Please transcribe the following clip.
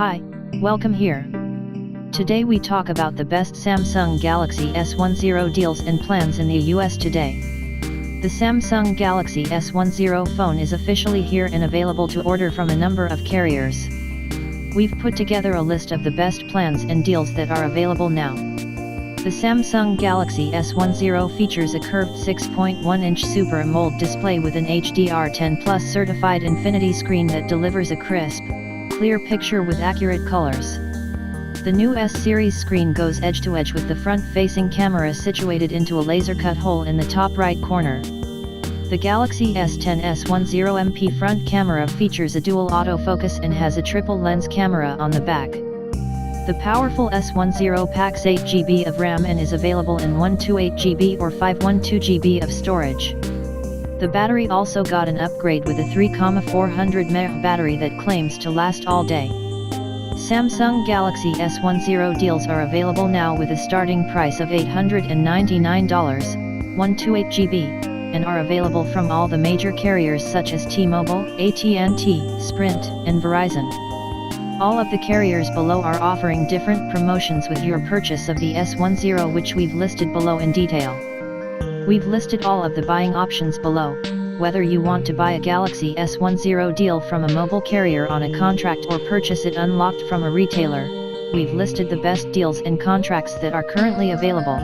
Hi, welcome here. Today we talk about the best Samsung Galaxy S10 deals and plans in the US today. The Samsung Galaxy S10 phone is officially here and available to order from a number of carriers. We've put together a list of the best plans and deals that are available now. The Samsung Galaxy S10 features a curved 6.1-inch Super AMOLED display with an HDR10 Plus certified infinity screen that delivers a crisp, clear picture with accurate colors. The new S-series screen goes edge-to-edge with the front-facing camera situated into a laser-cut hole in the top right corner. The Galaxy S10 S10 front camera features a dual autofocus and has a triple lens camera on the back. The powerful S10 packs 8GB of RAM and is available in 128GB or 512GB of storage. The battery also got an upgrade with a 3,400 mAh battery that claims to last all day. Samsung Galaxy S10 deals are available now with a starting price of $899, 128GB, and are available from all the major carriers such as T-Mobile, AT&T, Sprint, and Verizon. All of the carriers below are offering different promotions with your purchase of the S10, which we've listed below in detail. We've listed all of the buying options below. Whether you want to buy a Galaxy S10 deal from a mobile carrier on a contract or purchase it unlocked from a retailer, we've listed the best deals and contracts that are currently available.